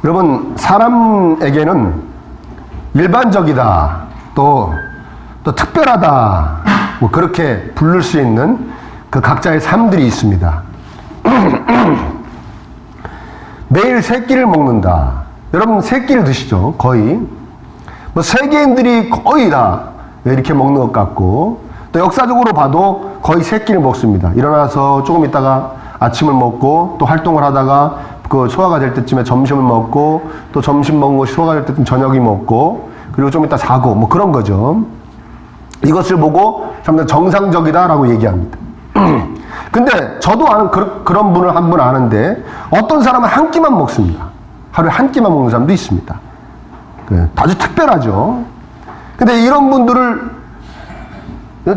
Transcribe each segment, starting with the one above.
여러분, 사람에게는 일반적이다, 또 특별하다, 뭐 그렇게 부를 수 있는 그 각자의 삶들이 있습니다. 매일 세 끼를 먹는다. 여러분, 세 끼를 드시죠? 거의. 뭐 세계인들이 거의 다 이렇게 먹는 것 같고, 또 역사적으로 봐도 거의 세 끼를 먹습니다. 일어나서 조금 있다가 아침을 먹고, 또 활동을 하다가 그 소화가 될 때쯤에 점심을 먹고, 또 점심 먹은 것이 소화가 될 때쯤 저녁이 먹고, 그리고 좀 이따 자고, 뭐 그런 거죠. 이것을 보고 참 정상적이다라고 얘기합니다. 근데 저도 아는 그런 분을 한 분 아는데, 어떤 사람은 한 끼만 먹습니다. 하루에 한 끼만 먹는 사람도 있습니다. 아주 특별하죠. 근데 이런 분들을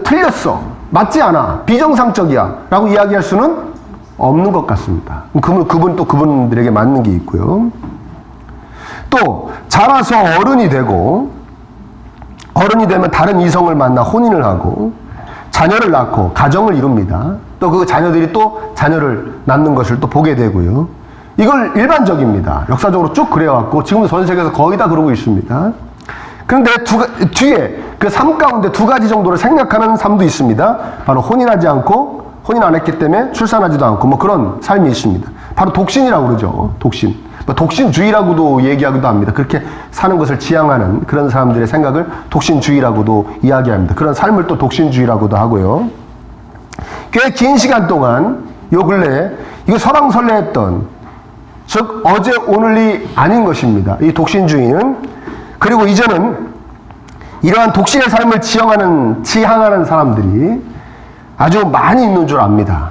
틀렸어, 맞지 않아, 비정상적이야 라고 이야기할 수는 없는 것 같습니다. 그분 또 그분들에게 맞는 게 있고요. 또 자라서 어른이 되고, 어른이 되면 다른 이성을 만나 혼인을 하고 자녀를 낳고 가정을 이룹니다. 또 그 자녀들이 또 자녀를 낳는 것을 또 보게 되고요. 이걸 일반적입니다. 역사적으로 쭉 그래왔고 지금은 전 세계에서 거의 다 그러고 있습니다. 그런데 뒤에 그 삶 가운데 두 가지 정도를 생략하는 삶도 있습니다. 바로 혼인하지 않고, 혼인 안 했기 때문에 출산하지도 않고, 뭐 그런 삶이 있습니다. 바로 독신이라고 그러죠. 독신. 독신주의라고도 얘기하기도 합니다. 그렇게 사는 것을 지향하는 그런 사람들의 생각을 독신주의라고도 이야기합니다. 그런 삶을 또 독신주의라고도 하고요. 꽤 긴 시간 동안 요 근래에 이거 설왕설래했던, 즉 어제 오늘이 아닌 것입니다. 이 독신주의는. 그리고 이제는 이러한 독신의 삶을 지향하는 사람들이 아주 많이 있는 줄 압니다.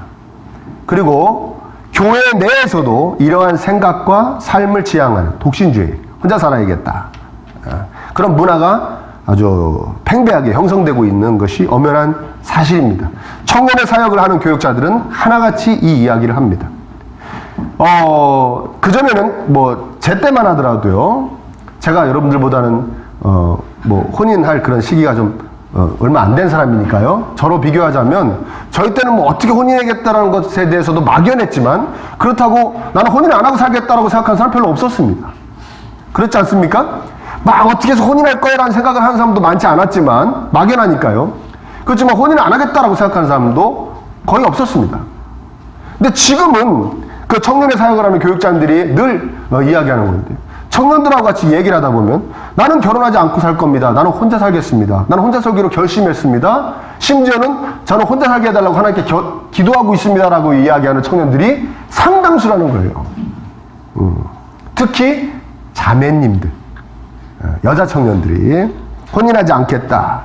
그리고 교회 내에서도 이러한 생각과 삶을 지향하는 독신주의, 혼자 살아야겠다, 그런 문화가 아주 팽배하게 형성되고 있는 것이 엄연한 사실입니다. 청년의 사역을 하는 교육자들은 하나같이 이 이야기를 합니다. 그전에는 뭐 제 때만 하더라도요, 제가 여러분들보다는 뭐 혼인할 그런 시기가 좀 얼마 안 된 사람이니까요. 저로 비교하자면 저희 때는 뭐 어떻게 혼인하겠다라는 것에 대해서도 막연했지만, 그렇다고 나는 혼인 안 하고 살겠다라고 생각하는 사람 별로 없었습니다. 그렇지 않습니까? 막 어떻게 해서 혼인할 거야라는 생각을 하는 사람도 많지 않았지만, 막연하니까요. 그렇지만 혼인을 안 하겠다라고 생각하는 사람도 거의 없었습니다. 근데 지금은 그 청년의 사역을 하는 교육자들이 늘 이야기하는 건데, 청년들하고 같이 얘기를 하다 보면 나는 결혼하지 않고 살 겁니다. 나는 혼자 살겠습니다. 나는 혼자 살기로 결심했습니다. 심지어는 저는 혼자 살게 해달라고 하나님께 기도하고 있습니다라고 이야기하는 청년들이 상당수라는 거예요. 특히 자매님들, 여자 청년들이 혼인하지 않겠다.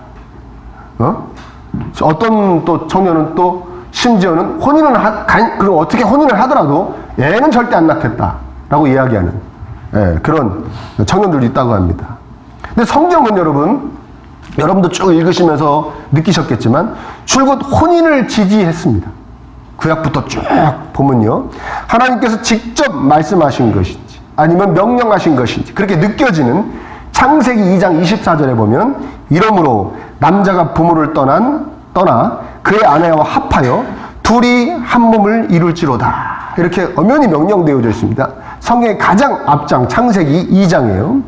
어떤 또 청년은 또 심지어는 그럼 어떻게 혼인을 하더라도 애는 절대 안 낳겠다라고 이야기하는 그런 청년들도 있다고 합니다. 근데 성경은 여러분도 쭉 읽으시면서 느끼셨겠지만 줄곧 혼인을 지지했습니다. 구약부터 쭉 보면요, 하나님께서 직접 말씀하신 것인지 아니면 명령하신 것인지 그렇게 느껴지는 창세기 2장 24절에 보면, 이러므로 남자가 부모를 떠나 그의 아내와 합하여 둘이 한 몸을 이룰지로다, 이렇게 엄연히 명령되어져 있습니다. 성경의 가장 앞장 창세기 2장이에요.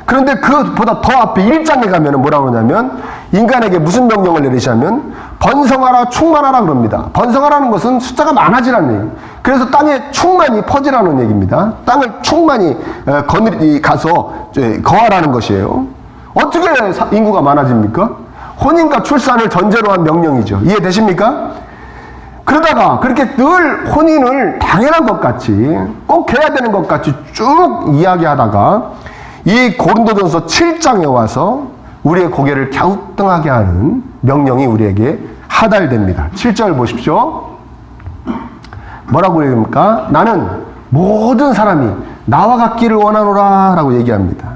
그런데 그보다 더 앞에 1장에 가면 뭐라고 그러냐면, 인간에게 무슨 명령을 내리시냐면 번성하라 충만하라 그럽니다. 번성하라는 것은 숫자가 많아지라는 얘기예요. 그래서 땅에 충만히 퍼지라는 얘기입니다. 땅을 충만히 가서 거하라는 것이에요. 어떻게 인구가 많아집니까? 혼인과 출산을 전제로 한 명령이죠. 이해되십니까? 그러다가 그렇게 늘 혼인을 당연한 것 같이, 꼭 해야 되는 것 같이 쭉 이야기하다가 이 고린도전서 7장에 와서 우리의 고개를 갸우뚱하게 하는 명령이 우리에게 하달됩니다. 7절 보십시오. 뭐라고 얘기합니까? 나는 모든 사람이 나와 같기를 원하노라 라고 얘기합니다.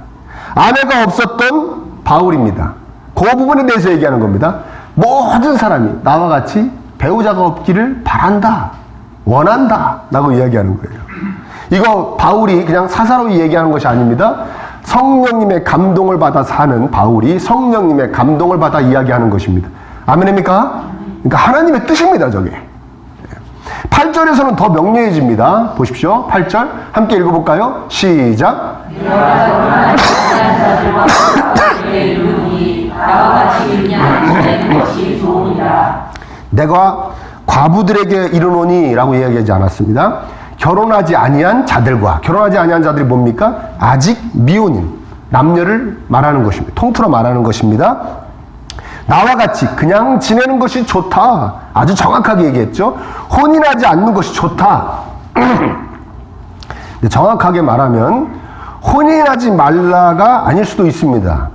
아내가 없었던 바울입니다. 그 부분에 대해서 얘기하는 겁니다. 모든 사람이 나와 같이 배우자가 없기를 바란다, 원한다 라고 이야기하는 거예요. 이거 바울이 그냥 사사로이 얘기하는 것이 아닙니다. 성령님의 감동을 받아 사는 바울이 성령님의 감동을 받아 이야기하는 것입니다. 아멘입니까? 그러니까 하나님의 뜻입니다, 저게. 8절에서는 더 명료해집니다. 보십시오. 8절 함께 읽어볼까요? 시작. 내가 과부들에게 이르노니 라고 이야기하지 않았습니다. 결혼하지 아니한 자들과, 결혼하지 아니한 자들이 뭡니까? 아직 미혼인 남녀를 말하는 것입니다. 통틀어 말하는 것입니다. 나와 같이 그냥 지내는 것이 좋다. 아주 정확하게 얘기했죠. 혼인하지 않는 것이 좋다. 근데 정확하게 말하면 혼인하지 말라가 아닐 수도 있습니다.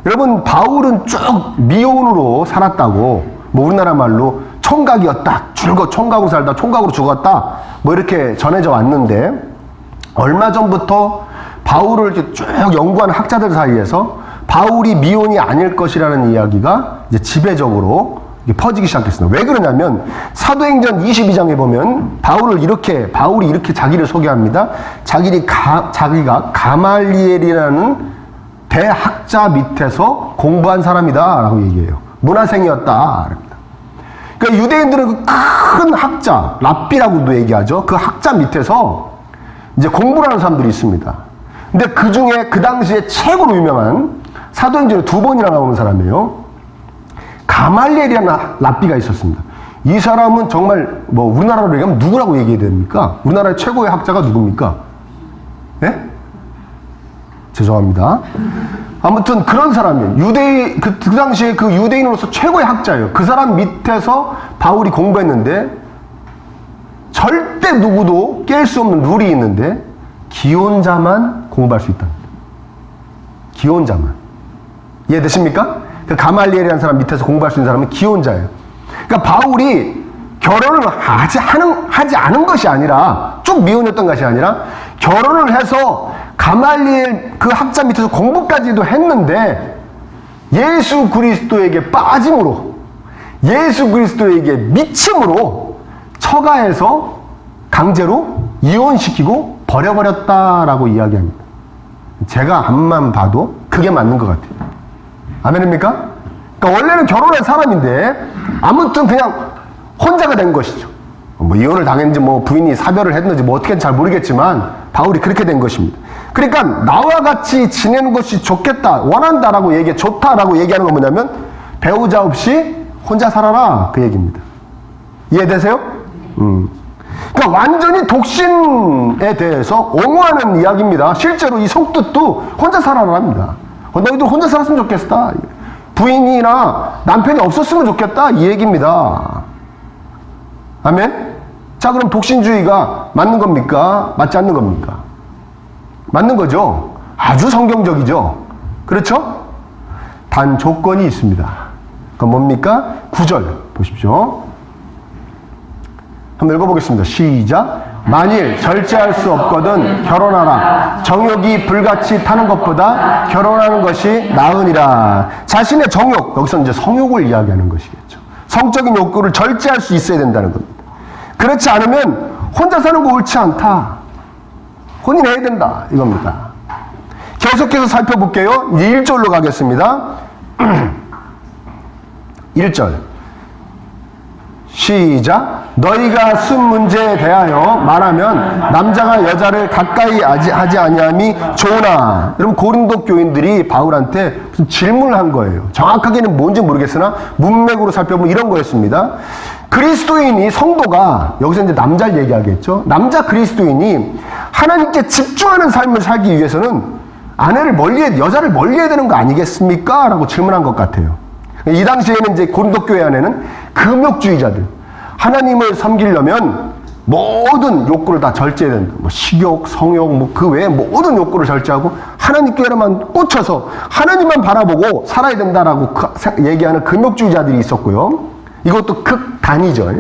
여러분, 바울은 쭉 미혼으로 살았다고, 뭐 우리나라 말로 총각이었다, 총각으로 살다 총각으로 죽었다, 뭐 이렇게 전해져 왔는데, 얼마 전부터 바울을 이렇게 쭉 연구하는 학자들 사이에서 바울이 미혼이 아닐 것이라는 이야기가 이제 지배적으로 퍼지기 시작했습니다. 왜 그러냐면 사도행전 22장에 보면 바울이 이렇게 자기를 소개합니다. 자기가 가말리엘이라는 대학자 밑에서 공부한 사람이다 라고 얘기해요. 문화생이었다. 그러니까 유대인들은 그 큰 학자, 랍비라고도 얘기하죠. 그 학자 밑에서 이제 공부를 하는 사람들이 있습니다. 근데 그 중에 그 당시에 최고로 유명한, 사도행전에 2번이나 나오는 사람이에요. 가말리엘이라는 랍비가 있었습니다. 이 사람은 정말 뭐 우리나라로 얘기하면 누구라고 얘기해야 됩니까? 우리나라의 최고의 학자가 누굽니까? 예? 죄송합니다. 아무튼 그런 사람이에요. 그 당시에 그 유대인으로서 최고의 학자예요. 그 사람 밑에서 바울이 공부했는데 절대 누구도 깰 수 없는 룰이 있는데 기혼자만 공부할 수 있다. 기혼자만. 이해되십니까? 그 가말리엘이라는 사람 밑에서 공부할 수 있는 사람은 기혼자예요. 그러니까 바울이 결혼을 하지 않은 것이 아니라, 쭉 미혼이었던 것이 아니라 결혼을 해서 가말리엘 그 학자 밑에서 공부까지도 했는데 예수 그리스도에게 빠짐으로, 예수 그리스도에게 미침으로 처가해서 강제로 이혼시키고 버려버렸다라고 이야기합니다. 제가 앞만 봐도 그게 맞는 것 같아요. 아멘입니까? 그러니까 원래는 결혼한 사람인데 아무튼 그냥 혼자가 된 것이죠. 뭐 이혼을 당했는지 뭐 부인이 사별을 했는지 뭐 어떻게 잘 모르겠지만 바울이 그렇게 된 것입니다. 그러니까 나와 같이 지내는 것이 좋겠다, 원한다라고 좋다라고 얘기하는 건 뭐냐면 배우자 없이 혼자 살아라, 그 얘기입니다. 이해되세요? 그러니까 완전히 독신에 대해서 옹호하는 이야기입니다. 실제로 이 속뜻도 혼자 살아라랍니다. 너희들 혼자 살았으면 좋겠다. 부인이나 남편이 없었으면 좋겠다, 이 얘기입니다. 아멘? 자, 그럼 독신주의가 맞는 겁니까? 맞지 않는 겁니까? 맞는 거죠. 아주 성경적이죠. 그렇죠? 단 조건이 있습니다. 그건 뭡니까? 9절 보십시오. 한번 읽어보겠습니다. 시작. 만일 절제할 수 없거든 결혼하라. 정욕이 불같이 타는 것보다 결혼하는 것이 나으니라. 자신의 정욕, 여기서 이제 성욕을 이야기하는 것이겠죠. 성적인 욕구를 절제할 수 있어야 된다는 겁니다. 그렇지 않으면 혼자 사는 거 옳지 않다. 혼인해야 된다, 이겁니다. 계속해서 살펴볼게요. 이제 1절로 가겠습니다. 1절 시작. 너희가 쓴 문제에 대하여 말하면 남자가 여자를 가까이 하지 아니함이 좋으나. 여러분, 고린도 교인들이 바울한테 무슨 질문을 한 거예요. 정확하게는 뭔지 모르겠으나 문맥으로 살펴보면 이런 거였습니다. 그리스도인이, 성도가, 여기서 이제 남자를 얘기하겠죠. 남자 그리스도인이 하나님께 집중하는 삶을 살기 위해서는 여자를 멀리해야 되는 거 아니겠습니까? 라고 질문한 것 같아요. 이 당시에는 이제 고린도 교회 안에는 금욕주의자들, 하나님을 섬기려면 모든 욕구를 다 절제해야 된다. 뭐 식욕, 성욕, 뭐 그 외에 모든 욕구를 절제하고 하나님께만 꽂혀서 하나님만 바라보고 살아야 된다라고 얘기하는 금욕주의자들이 있었고요. 이것도 극단이죠.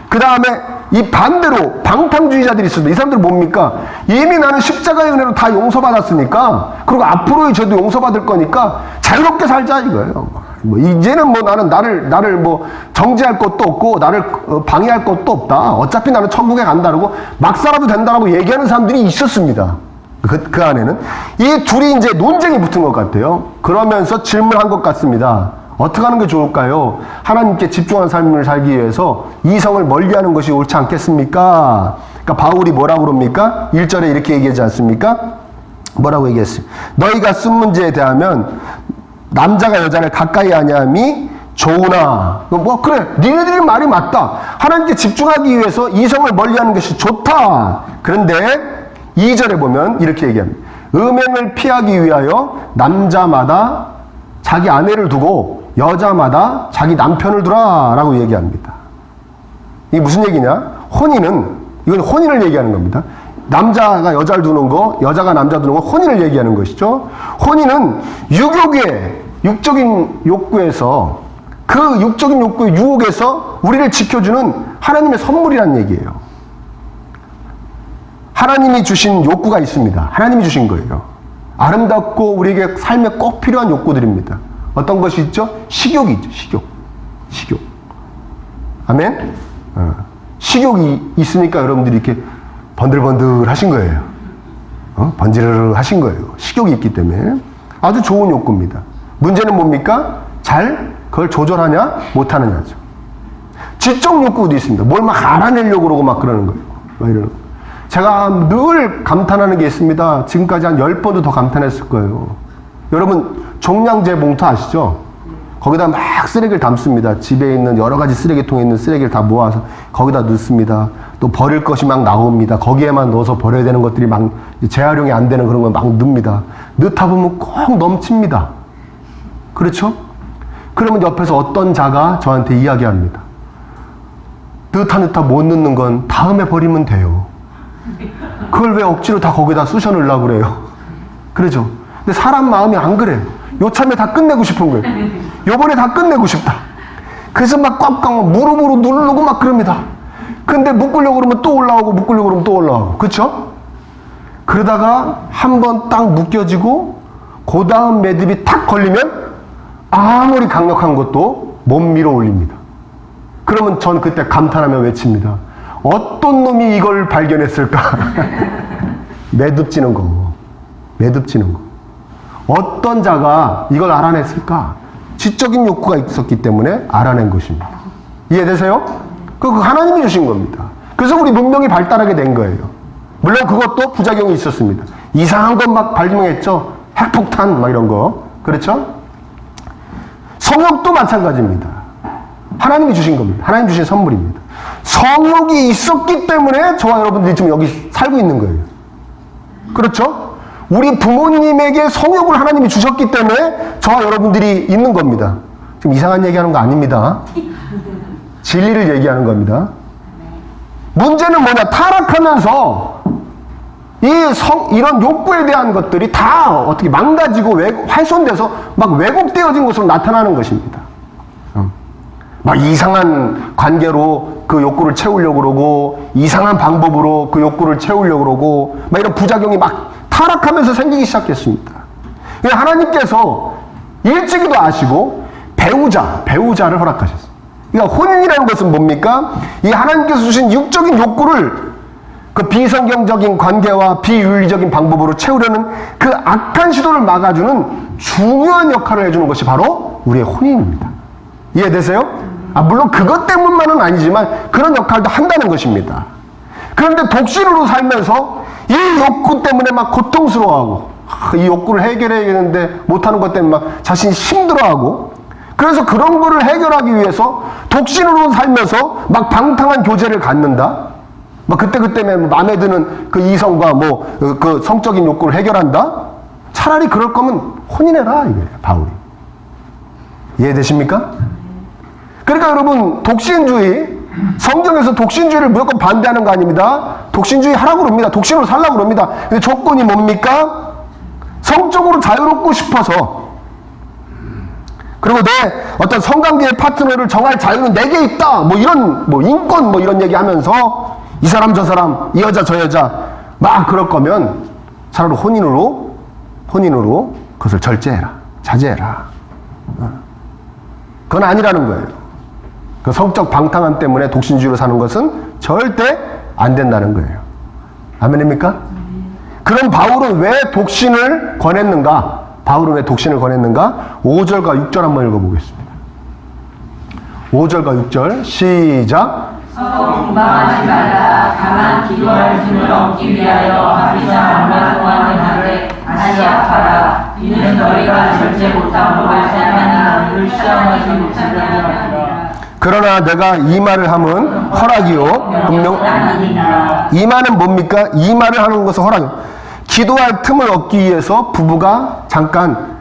그 다음에 이 반대로 방탕주의자들이 있습니다. 이 사람들은 뭡니까? 이미 나는 십자가의 은혜로 다 용서받았으니까, 그리고 앞으로의 죄도 용서받을 거니까 자유롭게 살자, 이거예요. 뭐 이제는 뭐 나를 뭐 정죄할 것도 없고 나를 방해할 것도 없다. 어차피 나는 천국에 간다라고 막 살아도 된다라고 얘기하는 사람들이 있었습니다. 그 안에는 이 둘이 이제 논쟁이 붙은 것 같아요. 그러면서 질문한 것 같습니다. 어떻게 하는 게 좋을까요? 하나님께 집중한 삶을 살기 위해서 이성을 멀리하는 것이 옳지 않겠습니까? 그러니까 바울이 뭐라고 그럽니까? 1절에 이렇게 얘기하지 않습니까? 뭐라고 얘기했어요? 너희가 쓴 문제에 대하면 남자가 여자를 가까이 하냐함이 좋으나, 뭐 그래, 니네들이 말이 맞다. 하나님께 집중하기 위해서 이성을 멀리하는 것이 좋다. 그런데 2절에 보면 이렇게 얘기합니다. 음행을 피하기 위하여 남자마다 자기 아내를 두고 여자마다 자기 남편을 두라 라고 얘기합니다. 이게 무슨 얘기냐? 이건 혼인을 얘기하는 겁니다. 남자가 여자를 두는 거, 여자가 남자 두는 거, 혼인을 얘기하는 것이죠. 혼인은 유혹의 육적인 욕구에서, 그 육적인 욕구의 유혹에서 우리를 지켜주는 하나님의 선물이라는 얘기예요. 하나님이 주신 욕구가 있습니다. 하나님이 주신 거예요. 아름답고 우리에게 삶에 꼭 필요한 욕구들입니다. 어떤 것이 있죠? 식욕이 있죠. 식욕. 아멘? 식욕이 있으니까 여러분들이 이렇게 번들번들 하신 거예요. 번지르르 하신 거예요. 식욕이 있기 때문에. 아주 좋은 욕구입니다. 문제는 뭡니까? 그걸 조절하냐, 못하느냐죠. 지적 욕구도 있습니다. 뭘 막 알아내려고 그러고 막 그러는 거예요. 막 이러는 거예요. 제가 늘 감탄하는 게 있습니다. 지금까지 한 10번도 더 감탄했을 거예요. 여러분, 종량제 봉투 아시죠? 거기다 막 쓰레기를 담습니다. 집에 있는 여러 가지 쓰레기통에 있는 쓰레기를 다 모아서 거기다 넣습니다. 또 버릴 것이 막 나옵니다. 거기에만 넣어서 버려야 되는 것들이 막 재활용이 안 되는 그런 걸 막 넣습니다. 넣다 보면 꼭 넘칩니다. 그렇죠? 그러면 옆에서 어떤 자가 저한테 이야기합니다. 넣다 못 넣는 건 다음에 버리면 돼요. 그걸 왜 억지로 다 거기다 쑤셔 넣으려고 그래요? 그러죠? 근데 사람 마음이 안 그래요. 요참에 다 끝내고 싶은 거예요. 요번에 다 끝내고 싶다. 그래서 막 꽉꽉 무릎으로 누르고 막 그럽니다. 근데 묶으려고 그러면 또 올라오고 묶으려고 그러면 또 올라오고. 그쵸? 그러다가 한번 딱 묶여지고 그 다음 매듭이 탁 걸리면 아무리 강력한 것도 못 밀어 올립니다. 그러면 전 그때 감탄하며 외칩니다. 어떤 놈이 이걸 발견했을까? 매듭 지는 거. 매듭 지는 거. 어떤 자가 이걸 알아냈을까? 지적인 욕구가 있었기 때문에 알아낸 것입니다. 이해되세요? 그 하나님이 주신 겁니다. 그래서 우리 문명이 발달하게 된 거예요. 물론 그것도 부작용이 있었습니다. 이상한 것 막 발명했죠. 핵폭탄 막 이런 거. 그렇죠? 성욕도 마찬가지입니다. 하나님이 주신 겁니다. 하나님 주신 선물입니다. 성욕이 있었기 때문에 저와 여러분들이 지금 여기 살고 있는 거예요. 그렇죠? 우리 부모님에게 성욕을 하나님이 주셨기 때문에 저와 여러분들이 있는 겁니다. 지금 이상한 얘기하는 거 아닙니다. 진리를 얘기하는 겁니다. 문제는 뭐냐? 타락하면서 이런 욕구에 대한 것들이 다 어떻게 망가지고 훼손돼서 막 왜곡되어진 것으로 나타나는 것입니다. 막 이상한 관계로 그 욕구를 채우려고 그러고, 이상한 방법으로 그 욕구를 채우려고 그러고, 막 이런 부작용이 막 타락하면서 생기기 시작했습니다. 하나님께서 일찍이도 아시고 배우자를 허락하셨어요. 그러니까 혼인이라는 것은 뭡니까? 이 하나님께서 주신 육적인 욕구를 그 비성경적인 관계와 비윤리적인 방법으로 채우려는 그 악한 시도를 막아주는 중요한 역할을 해주는 것이 바로 우리의 혼인입니다. 이해되세요? 물론 그것 때문만은 아니지만 그런 역할도 한다는 것입니다. 그런데 독신으로 살면서 이 욕구 때문에 막 고통스러워하고, 이 욕구를 해결해야겠는데 못하는 것 때문에 막 자신이 힘들어하고, 그래서 그런 거를 해결하기 위해서 독신으로 살면서 막 방탕한 교제를 갖는다. 막 그때 마음에 드는 그 이성과 그 성적인 욕구를 해결한다. 차라리 그럴 거면 혼인해라 이거예요, 바울이. 이해되십니까? 그러니까 여러분, 독신주의, 성경에서 독신주의를 무조건 반대하는 거 아닙니다. 독신주의 하라고 그럽니다. 독신으로 살라고 그럽니다. 근데 조건이 뭡니까? 성적으로 자유롭고 싶어서, 그리고 내 어떤 성관계의 파트너를 정할 자유는 내게 있다. 인권 이런 얘기 하면서 이 사람 저 사람, 이 여자 저 여자 막 그럴 거면 차라리 혼인으로 그것을 절제해라. 자제해라. 그건 아니라는 거예요. 그 성적 방탕함 때문에 독신주의로 사는 것은 절대 안 된다는 거예요. 아멘입니까? 그럼 바울은 왜 독신을 권했는가? 5절과 6절 한번 읽어보겠습니다. 5절과 6절 시작. 서로 분방하지 말라. 다만 기도할 힘을 얻기 위하여 아비사 얼마 동안을 하되 다시 아파라. 이는 너희가 절제 못하고 말살만한 너희를 시험하지 못하게 하리라. 그러나 내가 이 말을 함은 허락이요 분명. 이 말은 뭡니까? 이 말을 하는 것은 허락이요. 기도할 틈을 얻기 위해서 부부가 잠깐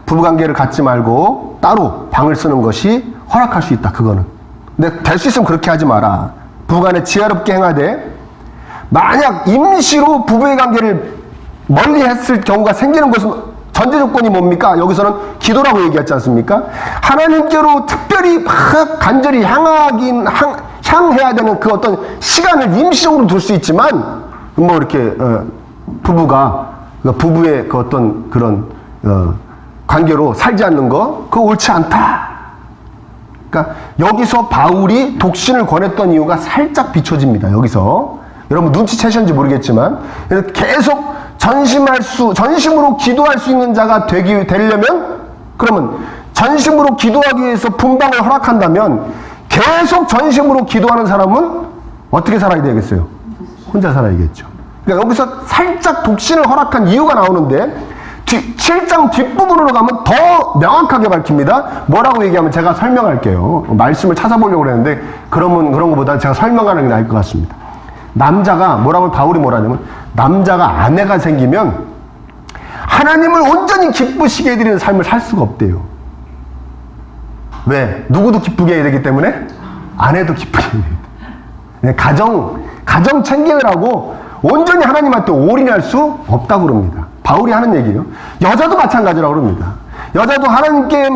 부부관계를 갖지 말고 따로 방을 쓰는 것이 허락할 수 있다. 그거는. 근데 될 수 있으면 그렇게 하지 마라. 부부간에 지혜롭게 행하되 만약 임시로 부부의 관계를 멀리 했을 경우가 생기는 것은 전제 조건이 뭡니까? 여기서는 기도라고 얘기했지 않습니까? 하나님께로 특별히 막 간절히 향해야 되는 그 어떤 시간을 임시적으로 둘 수 있지만 뭐 이렇게 부부가 부부의 그 어떤 그런 관계로 살지 않는 거 그거 옳지 않다. 그러니까 여기서 바울이 독신을 권했던 이유가 살짝 비춰집니다. 여기서 여러분 눈치채셨는지 모르겠지만 계속 전심으로 기도할 수 있는 자가 되려면 그러면 전심으로 기도하기 위해서 분방을 허락한다면 계속 전심으로 기도하는 사람은 어떻게 살아야 되겠어요? 혼자 살아야겠죠. 그러니까 여기서 살짝 독신을 허락한 이유가 나오는데 7장 뒷부분으로 가면 더 명확하게 밝힙니다. 뭐라고 얘기하면 제가 설명할게요. 말씀을 찾아보려고 그랬는데 그런 것보다는 제가 설명하는 게 나을 것 같습니다. 남자가 바울이 뭐라냐면 남자가 아내가 생기면 하나님을 온전히 기쁘시게 해드리는 삶을 살 수가 없대요. 왜? 누구도 기쁘게 해야 되기 때문에 아내도 기쁘게 해야 돼요. 가정 챙기느라고 온전히 하나님한테 올인할 수 없다고 그럽니다. 바울이 하는 얘기예요. 여자도 마찬가지라고 그럽니다. 여자도 하나님께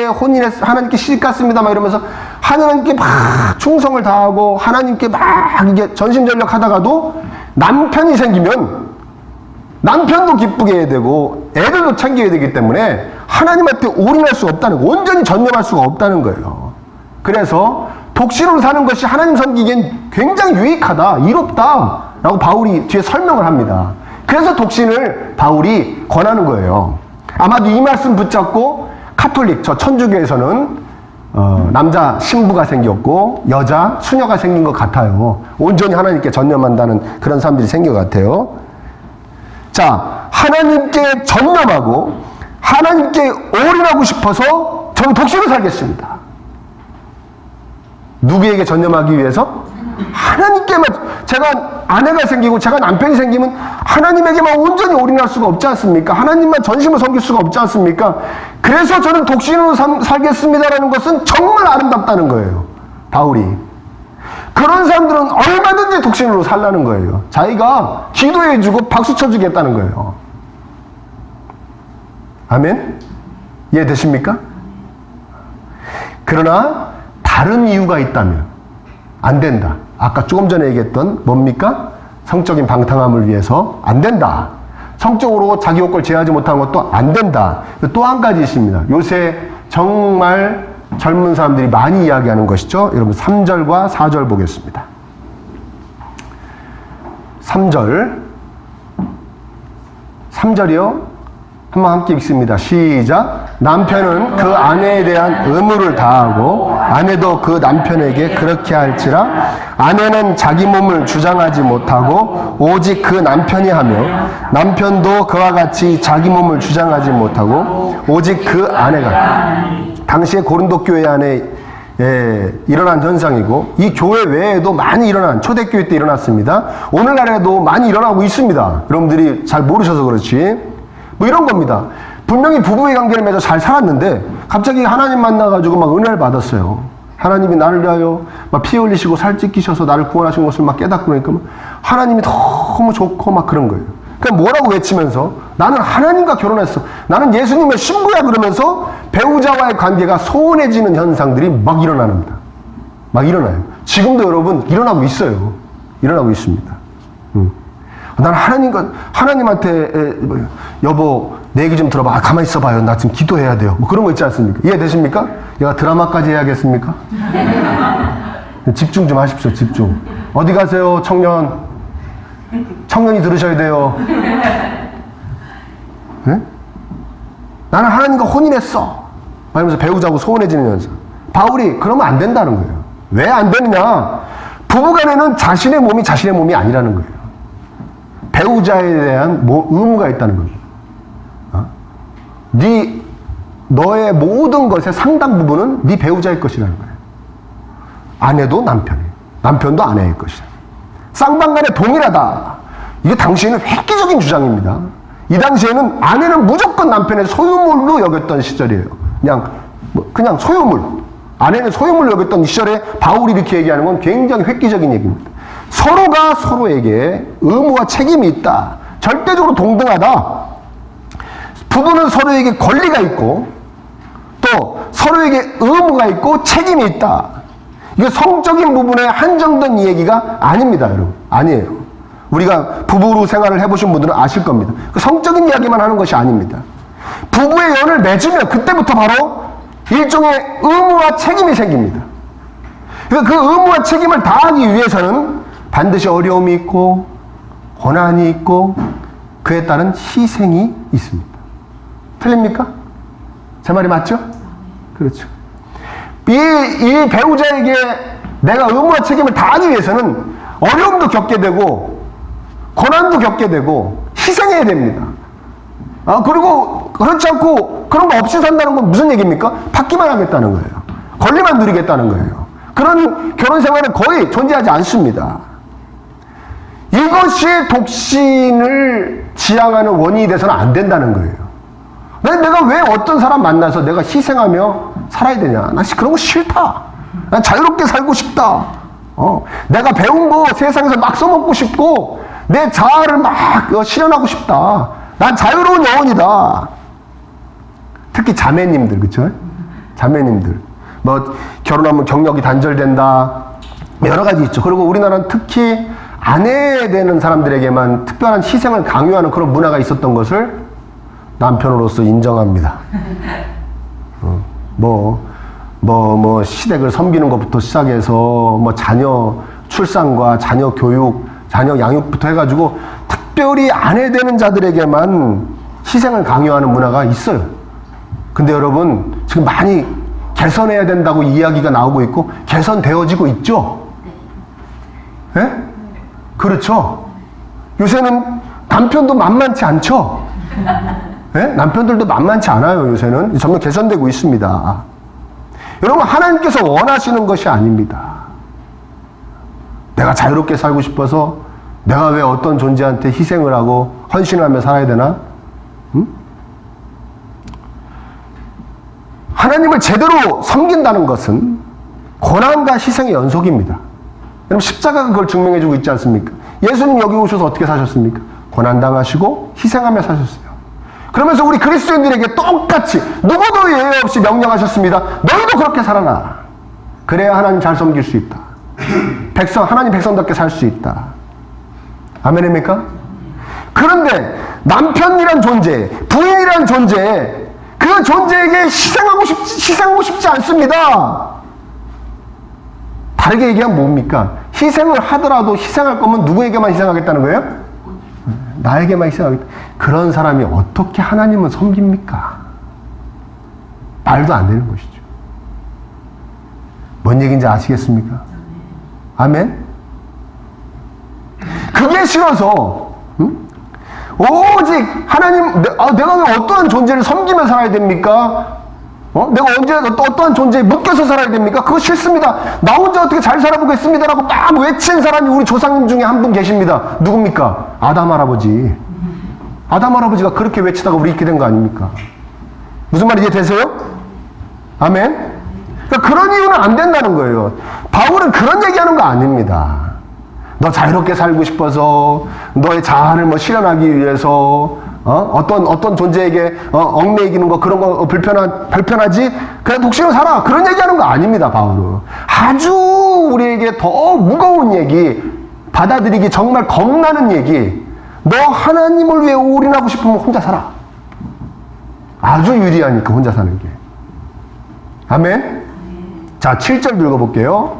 혼인해서 하나님께 시집갔습니다 막 이러면서 하나님께 막 충성을 다하고 하나님께 막 이게 전심전력 하다가도 남편이 생기면 남편도 기쁘게 해야 되고 애들도 챙겨야 되기 때문에 하나님한테 올인할 수가 없다는 거, 온전히 전념할 수가 없다는 거예요. 그래서 독신으로 사는 것이 하나님 섬기기엔 굉장히 유익하다, 이롭다 라고 바울이 뒤에 설명을 합니다. 그래서 독신을 바울이 권하는 거예요. 아마도 이 말씀 붙잡고 카톨릭, 저 천주교에서는 남자 신부가 생겼고 여자 수녀가 생긴 것 같아요. 온전히 하나님께 전념한다는 그런 사람들이 생긴 것 같아요. 자, 하나님께 전념하고 하나님께 올인하고 싶어서 저는 독신을 살겠습니다. 누구에게 전념하기 위해서? 하나님께만. 제가 아내가 생기고 제가 남편이 생기면 하나님에게만 온전히 올인할 수가 없지 않습니까? 하나님만 전심을 섬길 수가 없지 않습니까? 그래서 저는 독신으로 살겠습니다라는 것은 정말 아름답다는 거예요. 바울이. 그런 사람들은 얼마든지 독신으로 살라는 거예요. 자기가 기도해주고 박수 쳐주겠다는 거예요. 아멘? 이해되십니까? 그러나 다른 이유가 있다면 안 된다. 아까 조금 전에 얘기했던 뭡니까? 성적인 방탕함을 위해서 안 된다. 성적으로 자기 욕구를 제어하지 못하는 것도 안 된다. 또 한 가지 있습니다. 요새 정말 젊은 사람들이 많이 이야기하는 것이죠. 여러분 3절과 4절 보겠습니다. 3절이요. 한번 함께 읽습니다. 시작. 남편은 그 아내에 대한 의무를 다하고 아내도 그 남편에게 그렇게 할지라. 아내는 자기 몸을 주장하지 못하고 오직 그 남편이 하며 남편도 그와 같이 자기 몸을 주장하지 못하고 오직 그 아내가. 당시에 고린도 교회 안에 일어난 현상이고 이 교회 외에도 많이 초대교회 때 일어났습니다. 오늘날에도 많이 일어나고 있습니다. 여러분들이 잘 모르셔서 그렇지. 뭐 이런 겁니다. 분명히 부부의 관계를 맺어 잘 살았는데 갑자기 하나님 만나가지고 막 은혜를 받았어요. 하나님이 나를 위하여 막 피 흘리시고 살 찢기셔서 나를 구원하신 것을 막 깨닫고 그러니까 하나님이 너무 좋고 막 그런 거예요. 그냥 뭐라고 외치면서 나는 하나님과 결혼했어. 나는 예수님의 신부야 그러면서 배우자와의 관계가 소원해지는 현상들이 막 일어납니다. 막 일어나요. 지금도 여러분 일어나고 있어요. 일어나고 있습니다. 나는 하나님한테 여보 내 얘기 좀 들어봐. 가만히 있어봐요. 나 지금 기도해야 돼요. 뭐 그런 거 있지 않습니까? 이해되십니까? 얘가 드라마까지 해야겠습니까? 집중 좀 하십시오. 집중. 어디 가세요 청년이 들으셔야 돼요. 네? 나는 하나님과 혼인했어. 하면서 배우자고 소원해지는 현상. 바울이 그러면 안 된다는 거예요. 왜 안 되느냐? 부부간에는 자신의 몸이 자신의 몸이 아니라는 거예요. 배우자에 대한 의무가 있다는 겁니다. 너의 모든 것의 상당 부분은 네 배우자의 것이라는 거예요. 아내도 남편이에요. 남편도 아내의 것이다. 쌍방간에 동일하다. 이게 당시에는 획기적인 주장입니다. 이 당시에는 아내는 무조건 남편의 소유물로 여겼던 시절이에요. 그냥 소유물. 아내는 소유물로 여겼던 이 시절에 바울이 이렇게 얘기하는 건 굉장히 획기적인 얘기입니다. 서로가 서로에게 의무와 책임이 있다. 절대적으로 동등하다. 부부는 서로에게 권리가 있고 또 서로에게 의무가 있고 책임이 있다. 이게 성적인 부분에 한정된 이 얘기가 아닙니다, 여러분. 아니에요. 우리가 부부로 생활을 해보신 분들은 아실 겁니다. 그 성적인 이야기만 하는 것이 아닙니다. 부부의 연을 맺으면 그때부터 바로 일종의 의무와 책임이 생깁니다. 그러니까 그 의무와 책임을 다하기 위해서는 반드시 어려움이 있고 고난이 있고 그에 따른 희생이 있습니다. 틀립니까? 제 말이 맞죠? 그렇죠. 이 배우자에게 내가 의무와 책임을 다하기 위해서는 어려움도 겪게 되고 고난도 겪게 되고 희생해야 됩니다. 그리고 그렇지 않고 그런 거 없이 산다는 건 무슨 얘기입니까? 받기만 하겠다는 거예요. 권리만 누리겠다는 거예요. 그런 결혼 생활은 거의 존재하지 않습니다. 이것이 독신을 지향하는 원인이 돼서는 안 된다는 거예요. 내가 왜 어떤 사람 만나서 내가 희생하며 살아야 되냐? 나 그런 거 싫다. 난 자유롭게 살고 싶다. 내가 배운 거 세상에서 막 써먹고 싶고 내 자아를 막 실현하고 싶다. 난 자유로운 영혼이다. 특히 자매님들, 그쵸? 자매님들. 결혼하면 경력이 단절된다. 여러 가지 있죠. 그리고 우리나라는 특히 아내 되는 사람들에게만 특별한 희생을 강요하는 그런 문화가 있었던 것을 남편으로서 인정합니다. 시댁을 섬기는 것부터 시작해서 자녀 출산과 자녀 교육, 자녀 양육부터 해가지고 특별히 아내 되는 자들에게만 희생을 강요하는 문화가 있어요. 근데 여러분 지금 많이 개선해야 된다고 이야기가 나오고 있고 개선되어지고 있죠? 네? 그렇죠? 요새는 남편도 만만치 않죠? 네? 남편들도 만만치 않아요. 요새는 점점 개선되고 있습니다. 여러분 하나님께서 원하시는 것이 아닙니다. 내가 자유롭게 살고 싶어서 내가 왜 어떤 존재한테 희생을 하고 헌신하며 살아야 되나? 응? 하나님을 제대로 섬긴다는 것은 고난과 희생의 연속입니다. 여러분 십자가가 그걸 증명해주고 있지 않습니까? 예수님 여기 오셔서 어떻게 사셨습니까? 고난당하시고 희생하며 사셨어요. 그러면서 우리 그리스도인들에게 똑같이 누구도 예외 없이 명령하셨습니다. 너희도 그렇게 살아라. 그래야 하나님 잘 섬길 수 있다. 하나님 백성답게 살 수 있다. 아멘입니까? 그런데 남편이란 존재, 부인이란 존재, 그 존재에게 희생하고 싶지 않습니다. 다르게 얘기하면 뭡니까? 희생을 하더라도 희생할 거면 누구에게만 희생하겠다는 거예요? 나에게만 희생하겠다. 그런 사람이 어떻게 하나님을 섬깁니까? 말도 안 되는 것이죠. 뭔 얘기인지 아시겠습니까? 아멘? 그게 싫어서 오직 하나님, 내가 왜 어떠한 존재를 섬기며 살아야 됩니까? 내가 언제 어떠한 존재에 묶여서 살아야 됩니까? 그거 싫습니다. 나 혼자 어떻게 잘 살아보겠습니다라고 막 외친 사람이 우리 조상님 중에 한 분 계십니다. 누굽니까? 아담 할아버지. 아담 할아버지가 그렇게 외치다가 우리 있게 된 거 아닙니까? 무슨 말이 이해되세요? 아멘? 그러니까 그런 이유는 안 된다는 거예요. 바울은 그런 얘기하는 거 아닙니다. 너 자유롭게 살고 싶어서 너의 자아를 실현하기 위해서 어떤 존재에게 얽매이기는 거 그런 거 불편하지? 그냥 독신으로 살아. 그런 얘기하는 거 아닙니다. 바울은 아주 우리에게 더 무거운 얘기, 받아들이기 정말 겁나는 얘기. 너 하나님을 위해 올인하고 싶으면 혼자 살아. 아주 유리하니까 혼자 사는 게. 아멘? 자, 7절 읽어볼게요.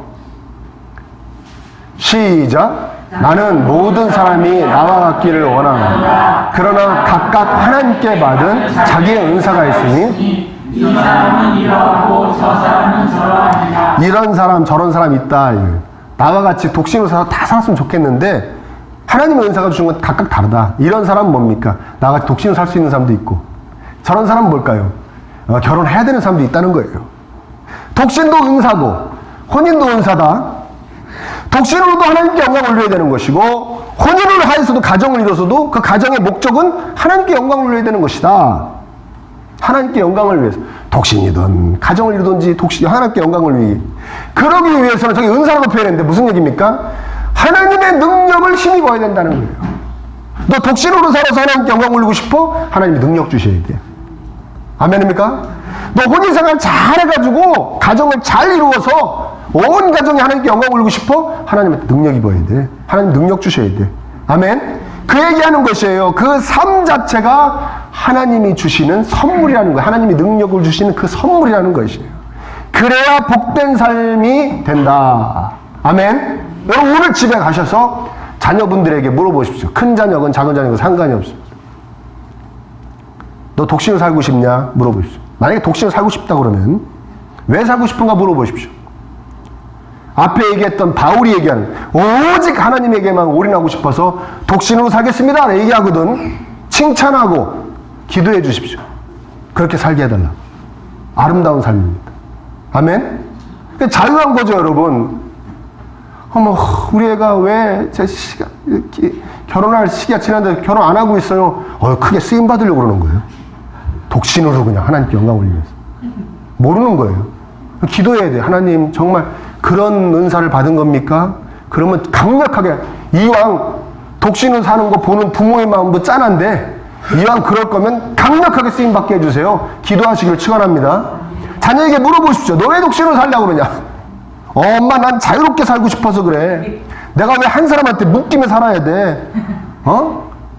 시작. 나는 모든 사람이 나와 같기를 원하노라. 그러나 각각 하나님께 받은 자기의 은사가 있으니 이 사람은 이러하고 저 사람은 저러하니라. 이런 사람 저런 사람 있다. 나와 같이 독신으로 다 살았으면 좋겠는데 하나님의 은사가 주신 건 각각 다르다. 이런 사람은 뭡니까? 나와 같이 독신으로 살 수 있는 사람도 있고, 저런 사람은 뭘까요? 결혼해야 되는 사람도 있다는 거예요. 독신도 은사고 혼인도 은사다. 독신으로도 하나님께 영광을 올려야 되는 것이고, 혼인을 하여서도 가정을 이뤄서도 그 가정의 목적은 하나님께 영광을 올려야 되는 것이다. 하나님께 영광을 위해서, 독신이든 가정을 이루든지 하나님께 영광을 위해, 그러기 위해서는 저기 은사라고 표현했는데 무슨 얘기입니까? 하나님의 능력을 힘입어야 된다는 거예요. 너 독신으로 살아서 하나님께 영광 올리고 싶어? 하나님이 능력 주셔야 돼. 아멘입니까? 너 혼인생활 잘 해가지고 가정을 잘 이루어서 온 가정이 하나님께 영광 올리고 싶어? 하나님한테 능력 입어야 돼. 하나님 능력 주셔야 돼. 아멘? 그 얘기하는 것이에요. 그 삶 자체가 하나님이 주시는 선물이라는 거예요. 하나님이 능력을 주시는 그 선물이라는 것이에요. 그래야 복된 삶이 된다. 아멘? 여러분 오늘 집에 가셔서 자녀분들에게 물어보십시오. 큰 자녀건 작은 자녀건 상관이 없습니다. 너 독신으로 살고 싶냐? 물어보십시오. 만약에 독신으로 살고 싶다 그러면 왜 살고 싶은가 물어보십시오. 앞에 얘기했던 바울이 얘기하는 오직 하나님에게만 올인하고 싶어서 독신으로 살겠습니다 얘기하거든. 칭찬하고 기도해 주십시오. 그렇게 살게 해달라. 아름다운 삶입니다. 아멘? 자유한 거죠 여러분. 어머 우리 애가 왜 제 결혼할 시기가 지났는데 결혼 안 하고 있어요. 크게 쓰임 받으려고 그러는 거예요. 독신으로 그냥 하나님께 영광 올리면서. 모르는 거예요. 기도해야 돼. 하나님 정말 그런 은사를 받은 겁니까? 그러면 강력하게, 이왕 독신으로 사는 거 보는 부모의 마음도 짠한데 이왕 그럴 거면 강력하게 쓰임 받게 해주세요. 기도하시기를 축원합니다. 자녀에게 물어보십시오. 너 왜 독신으로 살려고 그러냐? 엄마 난 자유롭게 살고 싶어서 그래. 내가 왜 한 사람한테 묶이며 살아야 돼?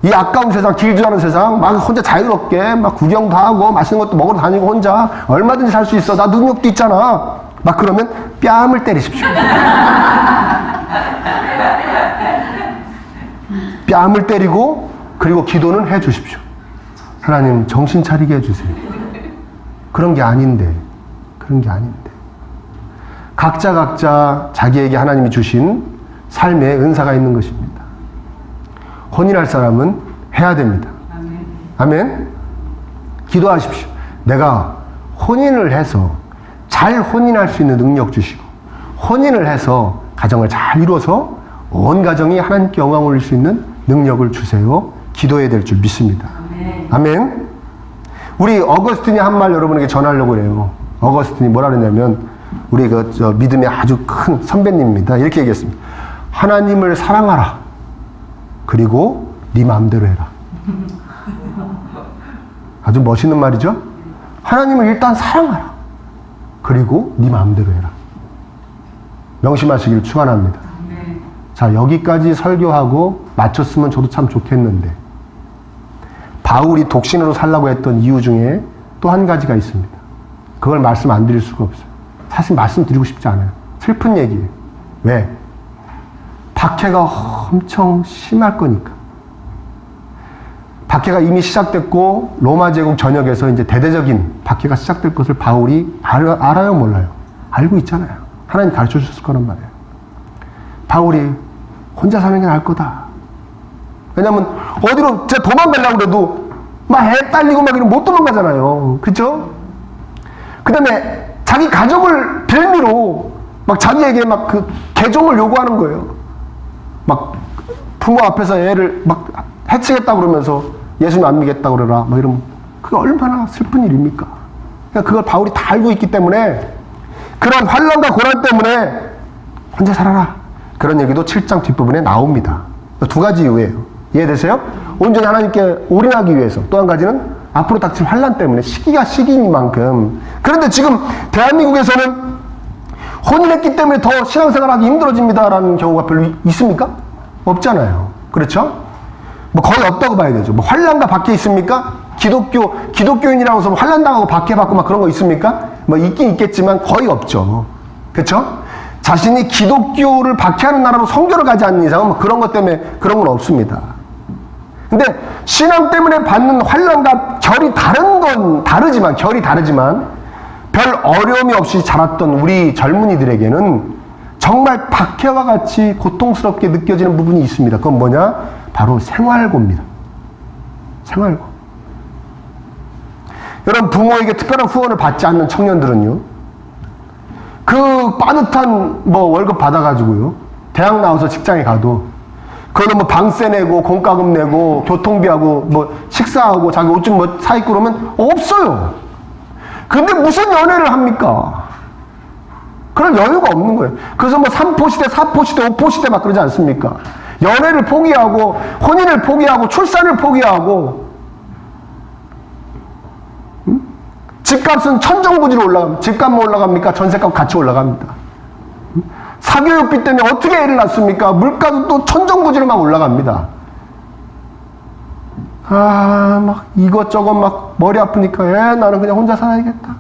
이 아까운 세상, 길지 않은 세상, 막 혼자 자유롭게 막 구경도 하고 맛있는 것도 먹으러 다니고 혼자 얼마든지 살 수 있어. 나 능력도 있잖아. 막 그러면 뺨을 때리십시오. 뺨을 때리고 그리고 기도는 해 주십시오. 하나님 정신 차리게 해주세요. 그런 게 아닌데. 각자 자기에게 하나님이 주신 삶의 은사가 있는 것입니다. 혼인할 사람은 해야 됩니다. 아멘. 기도하십시오. 내가 혼인을 해서 잘 혼인할 수 있는 능력 주시고, 혼인을 해서 가정을 잘 이루어서 온 가정이 하나님께 영광 올릴 수 있는 능력을 주세요. 기도해야 될 줄 믿습니다. 아멘. 우리 어거스틴이 한 말 여러분에게 전하려고 해요. 어거스틴이 뭐라 그러냐면, 우리 믿음의 아주 큰 선배님입니다. 이렇게 얘기했습니다. 하나님을 사랑하라. 그리고 네 마음대로 해라. 아주 멋있는 말이죠. 하나님을 일단 사랑하라. 그리고 네 마음대로 해라. 명심하시기를 축원합니다. 자, 여기까지 설교하고 마쳤으면 저도 참 좋겠는데, 바울이 독신으로 살라고 했던 이유 중에 또 한 가지가 있습니다. 그걸 말씀 안 드릴 수가 없어요. 사실 말씀드리고 싶지 않아요. 슬픈 얘기예요. 왜? 박해가 엄청 심할 거니까. 박해가 이미 시작됐고 로마 제국 전역에서 이제 대대적인 박해가 시작될 것을 바울이 알아요, 몰라요? 알고 있잖아요. 하나님 가르쳐 주셨을 거란 말이에요. 바울이 혼자 사는 게 나을 거다. 왜냐면 어디로 도망가려고 그래도 막 애 딸리고 막 이러면 못 도망가잖아요. 그쵸? 그 다음에 자기 가족을 빌미로 막 자기에게 막 그 개종을 요구하는 거예요. 막 부모 앞에서 애를 막 해치겠다 그러면서 예수님 안 믿겠다 그러라 막 이러면 그게 얼마나 슬픈 일입니까? 그러니까 그걸 바울이 다 알고 있기 때문에 그런 환난과 고난 때문에 혼자 살아라. 그런 얘기도 7장 뒷부분에 나옵니다. 두 가지 이유예요. 이해되세요? 온전히 하나님께 올인하기 위해서. 또 한 가지는 앞으로 닥칠 환난 때문에. 시기가 시기니만큼. 그런데 지금 대한민국에서는 혼인했기 때문에 더 신앙생활하기 힘들어집니다라는 경우가 별로 있습니까? 없잖아요. 그렇죠? 뭐 거의 없다고 봐야 되죠. 뭐 환난과 박해 있습니까? 기독교인이라고 해서 환난당하고 박해받고 막 그런 거 있습니까? 뭐 있긴 있겠지만 거의 없죠. 그렇죠? 자신이 기독교를 박해하는 나라로 선교를 가지 않는 이상은 뭐 그런 것 때문에 그런 건 없습니다. 근데 신앙 때문에 받는 환난과 결이 다르지만 별 어려움이 없이 자랐던 우리 젊은이들에게는 정말 박해와 같이 고통스럽게 느껴지는 부분이 있습니다. 그건 뭐냐? 바로 생활고입니다. 생활고. 여러분, 부모에게 특별한 후원을 받지 않는 청년들은요, 그 빠듯한 월급 받아가지고요, 대학 나와서 직장에 가도 그걸로 방세 내고 공과금 내고 교통비하고 식사하고 자기 옷 좀 사 입고 그러면 없어요. 근데 무슨 연애를 합니까? 그런 여유가 없는 거예요. 그래서 3포시대, 4포시대, 5포시대 막 그러지 않습니까? 연애를 포기하고 혼인을 포기하고 출산을 포기하고 집값은 천정부지로 올라갑니다. 집값만 올라갑니까? 전세값 같이 올라갑니다. 사교육비 때문에 어떻게 애를 낳습니까? 물가도 또 천정부지로 막 올라갑니다. 막 이것저것 막 머리 아프니까 나는 그냥 혼자 살아야겠다.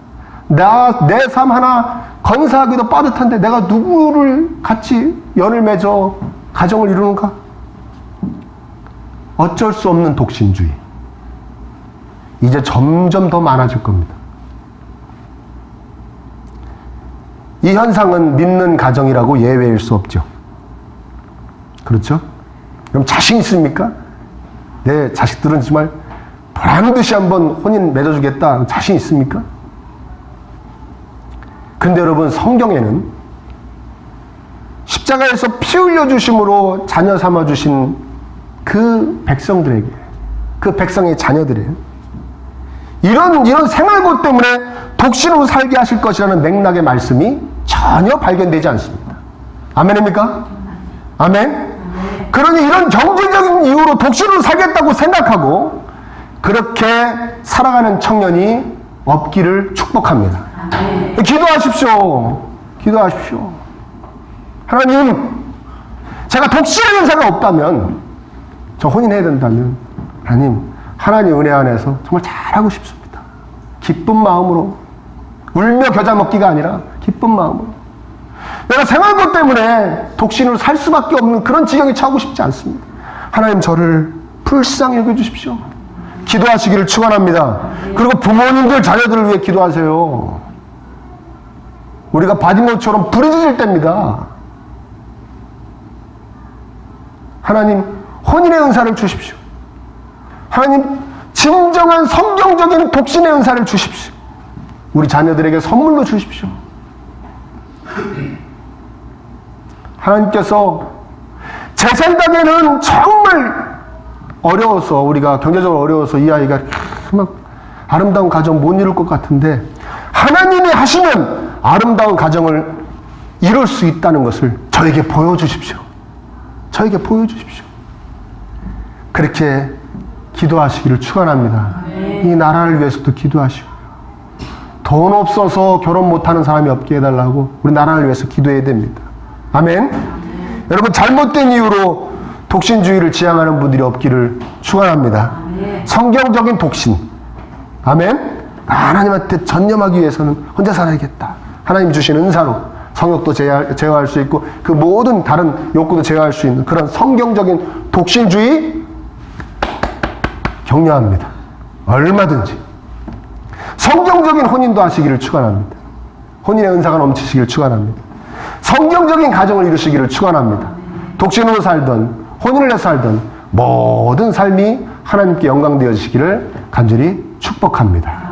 내 삶 하나 건사하기도 빠듯한데 내가 누구를 같이 연을 맺어 가정을 이루는가? 어쩔 수 없는 독신주의. 이제 점점 더 많아질 겁니다. 이 현상은 믿는 가정이라고 예외일 수 없죠. 그렇죠? 그럼 자신 있습니까? 내 자식들은 정말 보란듯이 한번 혼인 맺어주겠다. 자신 있습니까? 근데 여러분, 성경에는 십자가에서 피 흘려주심으로 자녀 삼아주신 그 백성들에게, 그 백성의 자녀들에게 이런 생활고 때문에 독신으로 살게 하실 것이라는 맥락의 말씀이 전혀 발견되지 않습니다. 아멘입니까? 아멘? 그러니 이런 경제적인 이유로 독신으로 살겠다고 생각하고 그렇게 살아가는 청년이 없기를 축복합니다. 기도하십시오. 기도하십시오. 하나님, 제가 독신의 은사가 없다면, 저 혼인해야 된다면, 하나님 은혜 안에서 정말 잘하고 싶습니다. 기쁜 마음으로, 울며 겨자 먹기가 아니라 기쁜 마음으로. 내가 생활고 때문에 독신으로 살 수밖에 없는 그런 지경에 처하고 싶지 않습니다. 하나님, 저를 불쌍히 여겨주십시오. 기도하시기를 축원합니다. 그리고 부모님들 자녀들을 위해 기도하세요. 우리가 바디모처럼 부르짖을 때입니다. 하나님, 혼인의 은사를 주십시오. 하나님, 진정한 성경적인 독신의 은사를 주십시오. 우리 자녀들에게 선물로 주십시오. 하나님께서 제 생각에는 정말 어려워서, 우리가 경제적으로 어려워서 이 아이가 막 아름다운 가정 못 이룰 것 같은데 하나님이 하시면 아름다운 가정을 이룰 수 있다는 것을 저에게 보여주십시오. 저에게 보여주십시오. 그렇게 기도하시기를 축원합니다. 이 나라를 위해서도 기도하시고, 돈 없어서 결혼 못하는 사람이 없게 해달라고 우리 나라를 위해서 기도해야 됩니다. 아멘. 여러분, 잘못된 이유로 독신주의를 지향하는 분들이 없기를 축원합니다. 성경적인 독신. 아멘. 하나님한테 전념하기 위해서는 혼자 살아야겠다. 하나님 주신 은사로 성욕도 제어할 수 있고 그 모든 다른 욕구도 제어할 수 있는 그런 성경적인 독신주의 격려합니다. 얼마든지. 성경적인 혼인도 하시기를 축원합니다. 혼인의 은사가 넘치시기를 축원합니다. 성경적인 가정을 이루시기를 축원합니다. 독신으로 살던 혼인을 해서 살던 모든 삶이 하나님께 영광되어지시기를 간절히 축복합니다.